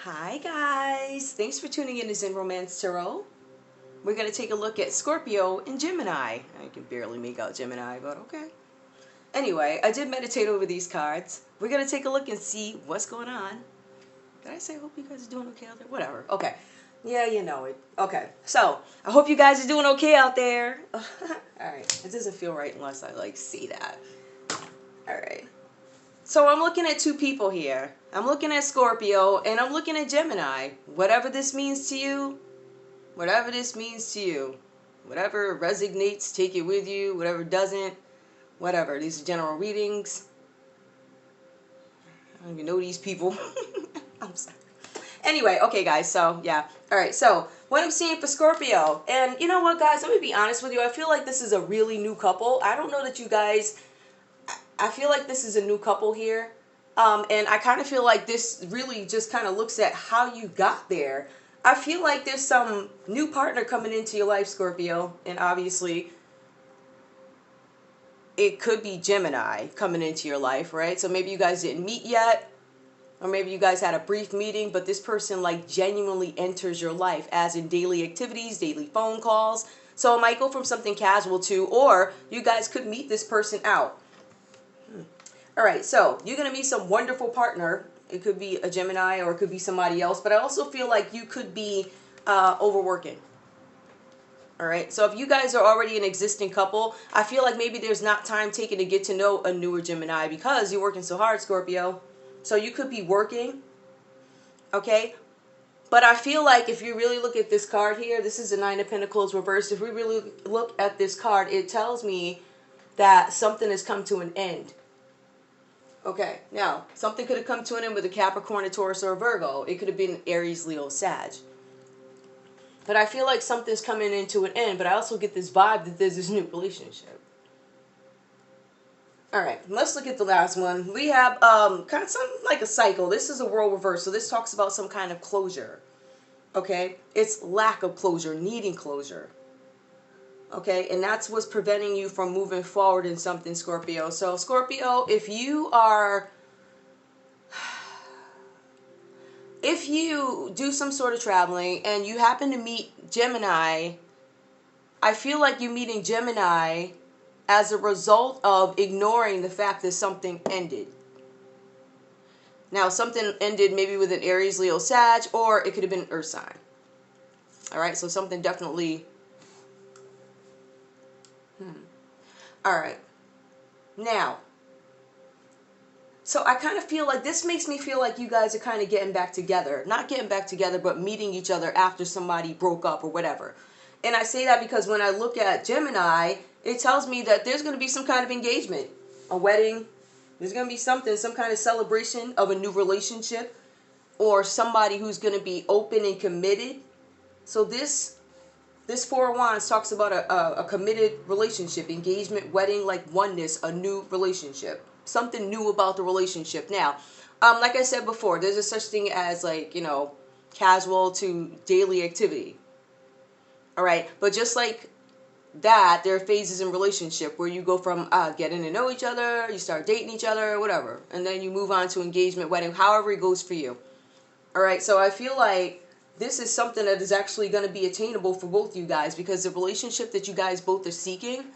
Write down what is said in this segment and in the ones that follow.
Hi guys, thanks for tuning in to Zen Romance Tarot. We're going to take a look at Scorpio and Gemini. I can barely make out Gemini, but okay. Anyway, I did meditate over these cards. We're going to take a look and see what's going on. Did I say I hope you guys are doing okay out there? Whatever. Okay. Yeah, you know it. Okay. So, I hope you guys are doing okay out there. Alright. It doesn't feel right unless I say that. Alright. So I'm looking at two people here. I'm looking at Scorpio and I'm looking at Gemini. Whatever this means to you, whatever this means to you, whatever resonates, take it with you, whatever doesn't, whatever. These are general readings. I don't even know these people. I'm sorry. Anyway, okay guys, so yeah. Alright, so what I'm seeing for Scorpio, and you know what guys, let me be honest with you, I feel like this is a really new couple. I don't know that you guys, I feel like this is a new couple here. And I kind of feel like this really just kind of looks at how you got there. I feel like there's some new partner coming into your life, Scorpio. And obviously, it could be Gemini coming into your life, right? So maybe you guys didn't meet yet. Or maybe you guys had a brief meeting, but this person like genuinely enters your life, as in daily activities, daily phone calls. So it might go from something casual to, or you guys could meet this person out. Alright, so you're going to meet some wonderful partner. It could be a Gemini or it could be somebody else. But I also feel like you could be overworking. Alright, so if you guys are already an existing couple, I feel like maybe there's not time taken to get to know a newer Gemini because you're working so hard, Scorpio. So you could be working. Okay? But I feel like if you really look at this card here, this is the Nine of Pentacles reversed. If we really look at this card, it tells me that something has come to an end. Okay, now, something could have come to an end with a Capricorn, a Taurus, or a Virgo. It could have been Aries, Leo, Sag. But I feel like something's coming into an end, but I also get this vibe that there's this new relationship. Alright, let's look at the last one. We have kind of something like a cycle. This is a world reverse, so this talks about some kind of closure. Okay, it's lack of closure, needing closure. Okay, and that's what's preventing you from moving forward in something, Scorpio. So, Scorpio, if you do some sort of traveling and you happen to meet Gemini, I feel like you're meeting Gemini as a result of ignoring the fact that something ended. Now, something ended maybe with an Aries, Leo, Sag, or it could have been an Earth sign. Alright, so something definitely... Alright. Now, so I kind of feel like this makes me feel like you guys are kind of getting back together. Not getting back together, but meeting each other after somebody broke up or whatever. And I say that because when I look at Gemini, it tells me that there's going to be some kind of engagement, a wedding. There's going to be something, some kind of celebration of a new relationship or somebody who's going to be open and committed. So this Four of Wands talks about a committed relationship, engagement, wedding, like oneness, a new relationship. Something new about the relationship. Now, like I said before, there's a such thing as like, casual to daily activity. Alright, but just like that, there are phases in relationship where you go from getting to know each other, you start dating each other, whatever. And then you move on to engagement, wedding, however it goes for you. Alright, so I feel like this is something that is actually going to be attainable for both you guys because the relationship that you guys both are seeking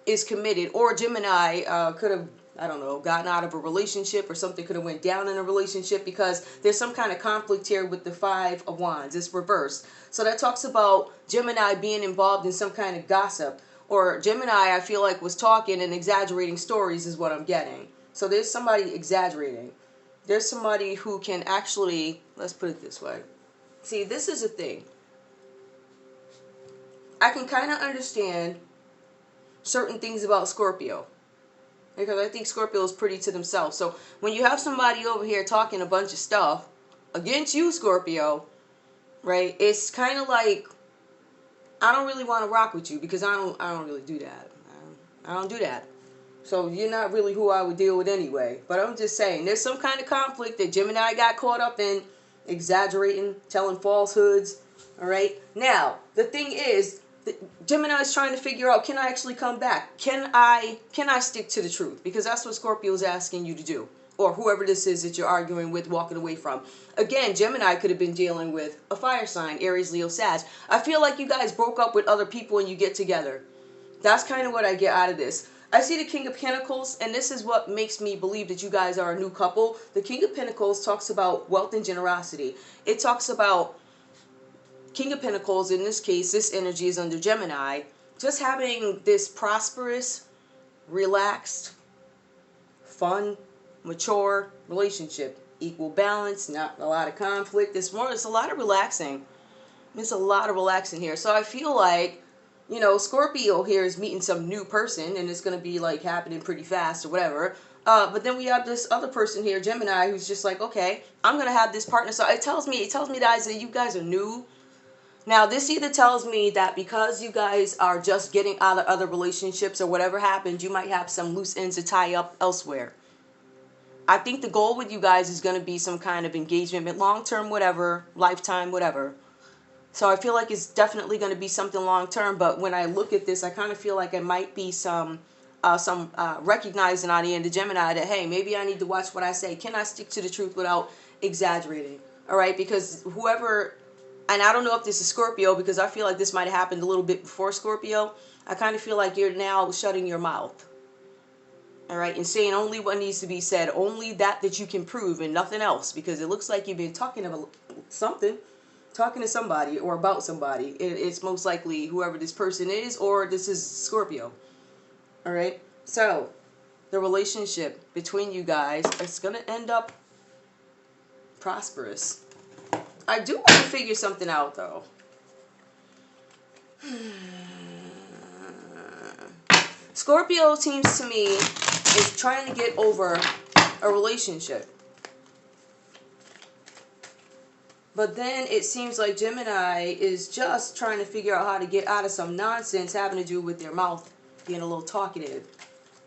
is committed. Or Gemini could have, I don't know, gotten out of a relationship or something could have went down in a relationship because there's some kind of conflict here with the Five of Wands. It's reversed. So that talks about Gemini being involved in some kind of gossip. Or Gemini, I feel like, was talking and exaggerating stories is what I'm getting. So there's somebody exaggerating. There's somebody who can actually, let's put it this way. See, this is a thing. I can kind of understand certain things about Scorpio. Because I think Scorpio is pretty to themselves. So when you have somebody over here talking a bunch of stuff against you, Scorpio, right? It's kind of like, I don't really want to rock with you because I don't really do that. I don't do that. So you're not really who I would deal with anyway. But I'm just saying, there's some kind of conflict that Gemini got caught up in, exaggerating, telling falsehoods. All right. Now, the thing is, Gemini is trying to figure out, can I actually come back? Can I stick to the truth? Because that's what Scorpio is asking you to do. or whoever this is that you're arguing with, walking away from. Again, Gemini could have been dealing with a fire sign, Aries, Leo, Sag. I feel like you guys broke up with other people and you get together. That's kind of what I get out of this. I see the King of Pentacles, and this is what makes me believe that you guys are a new couple. The King of Pentacles talks about wealth and generosity. It talks about King of Pentacles, in this case, this energy is under Gemini, just having this prosperous, relaxed, fun, mature relationship. Equal balance, not a lot of conflict. It's a lot of relaxing. There's a lot of relaxing here. So I feel like, you know, Scorpio here is meeting some new person, and it's going to be like happening pretty fast or whatever. But then we have this other person here, Gemini, who's just like, okay, I'm going to have this partner. So it tells me guys, that you guys are new. Now, this either tells me that because you guys are just getting out of other relationships or whatever happened, you might have some loose ends to tie up elsewhere. I think the goal with you guys is going to be some kind of engagement, long-term, whatever, lifetime, whatever. So I feel like it's definitely going to be something long-term. But when I look at this, I kind of feel like it might be some recognizing on the end of Gemini that, hey, maybe I need to watch what I say. Can I stick to the truth without exaggerating? All right, because whoever, and I don't know if this is Scorpio, because I feel like this might have happened a little bit before Scorpio. I kind of feel like you're now shutting your mouth. All right, and saying only what needs to be said, only that you can prove and nothing else, because it looks like you've been talking about something. Talking to somebody or about somebody. It's most likely whoever this person is, or this is Scorpio. All right. So the relationship between you guys is going to end up prosperous. I do want to figure something out, though. Scorpio seems to me is trying to get over a relationship. But then it seems like Gemini is just trying to figure out how to get out of some nonsense having to do with their mouth being a little talkative.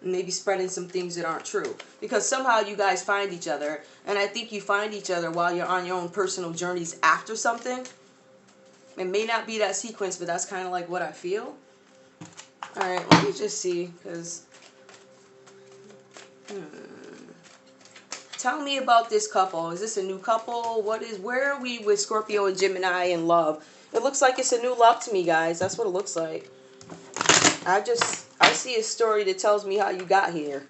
And maybe spreading some things that aren't true. Because somehow you guys find each other. And I think you find each other while you're on your own personal journeys after something. It may not be that sequence, but that's kind of like what I feel. Alright, let me just see. Because... Tell me about this couple. Is this a new couple? Where are we with Scorpio and Gemini in love? It looks like it's a new love to me, guys. That's what it looks like. I see a story that tells me how you got here.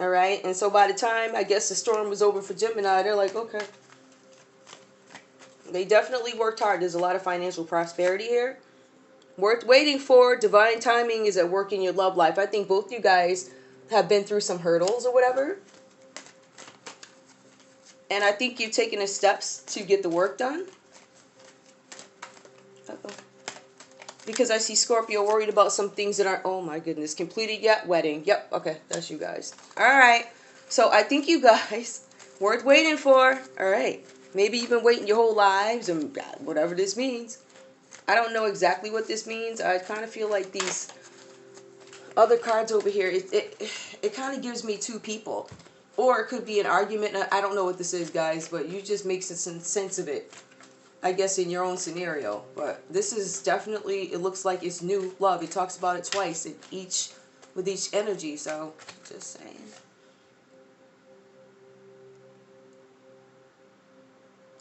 All right? And so by the time, I guess, the storm was over for Gemini, they're like, okay. They definitely worked hard. There's a lot of financial prosperity here. Worth waiting for. Divine timing is at work in your love life. I think both you guys have been through some hurdles or whatever. And I think you've taken the steps to get the work done. Uh-oh. Because I see Scorpio worried about some things that aren't, oh my goodness, completed yet. Wedding. Yep, okay, that's you guys. All right. So I think you guys, worth waiting for. All right. Maybe you've been waiting your whole lives, and whatever this means. I don't know exactly what this means. I kind of feel like these other cards over here, it kind of gives me two people. Or it could be an argument. I don't know what this is, guys, but you just make some sense of it, I guess, in your own scenario. But this is definitely, it looks like it's new love. It talks about it twice with each energy. So, just saying.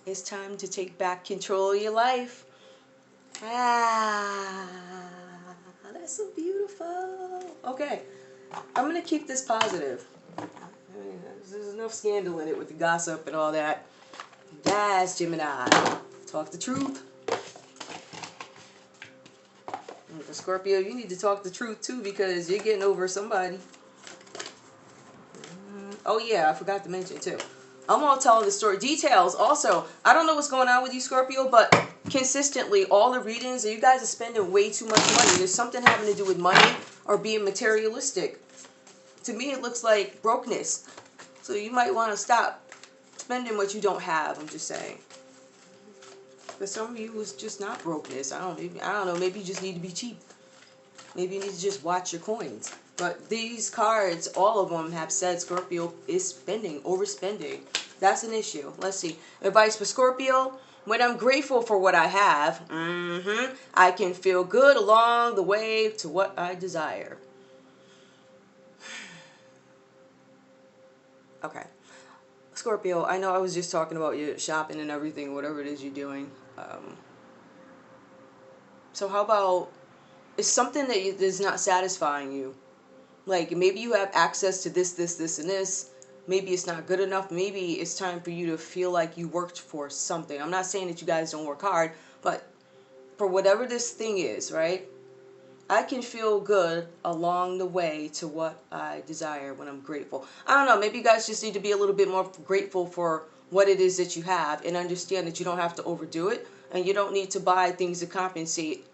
It's time to take back control of your life. Ah, that's so beautiful. Okay, I'm going to keep this positive. There's enough scandal in it with the gossip and all that. Yes, Gemini. Talk the truth. And for Scorpio, you need to talk the truth too, because you're getting over somebody. Oh yeah, I forgot to mention too. I'm all telling the story. Details also. I don't know what's going on with you, Scorpio, but consistently, all the readings, you guys are spending way too much money. There's something having to do with money or being materialistic. To me, it looks like brokenness. So you might want to stop spending what you don't have, I'm just saying. For some of you, it's just not brokenness. I don't know, maybe you just need to be cheap. Maybe you need to just watch your coins. But these cards, all of them have said Scorpio is spending, overspending. That's an issue. Let's see. Advice for Scorpio. When I'm grateful for what I have, I can feel good along the way to what I desire. Okay. Scorpio, I know I was just talking about your shopping and everything, whatever it is you're doing. So how about, it's something that is not satisfying you. Like, maybe you have access to this, and this. Maybe it's not good enough. Maybe it's time for you to feel like you worked for something. I'm not saying that you guys don't work hard, but for whatever this thing is, right? I can feel good along the way to what I desire when I'm grateful. I don't know, maybe you guys just need to be a little bit more grateful for what it is that you have and understand that you don't have to overdo it and you don't need to buy things to compensate.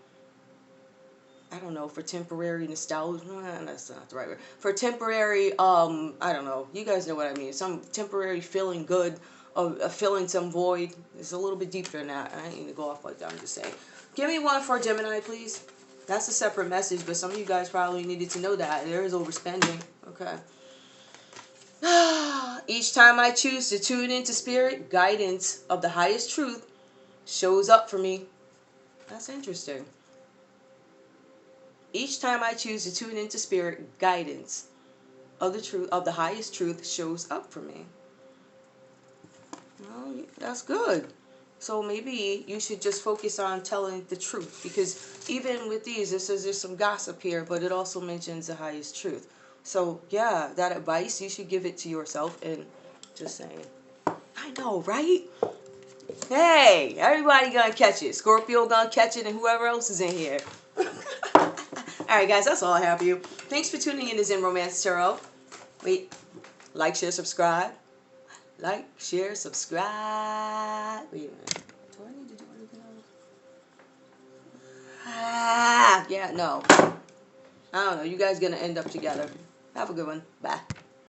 I don't know, for temporary nostalgia. That's not the right word. For temporary, I don't know. You guys know what I mean. Some temporary feeling good, or filling some void. It's a little bit deeper than that. I ain't need to go off like that. I'm just saying. Give me one for Gemini, please. That's a separate message, but some of you guys probably needed to know that. There is overspending. Okay. Each time I choose to tune into spirit, guidance of the highest truth shows up for me. That's interesting. Each time I choose to tune into spirit, guidance of the truth, of the highest truth, shows up for me. Well, that's good. So maybe you should just focus on telling the truth, because even with these, it says there's some gossip here, but it also mentions the highest truth. So yeah, that advice, you should give it to yourself. And just saying, I know, right? Hey, everybody gonna catch it. Scorpio gonna catch it, and whoever else is in here. Alright guys, that's all I have for you. Thanks for tuning in to Zen Romance Tarot. Wait, like, share, subscribe. Like, share, subscribe. Wait a minute. Do I need to do anything else? Yeah, no. I don't know. You guys gonna end up together. Have a good one. Bye.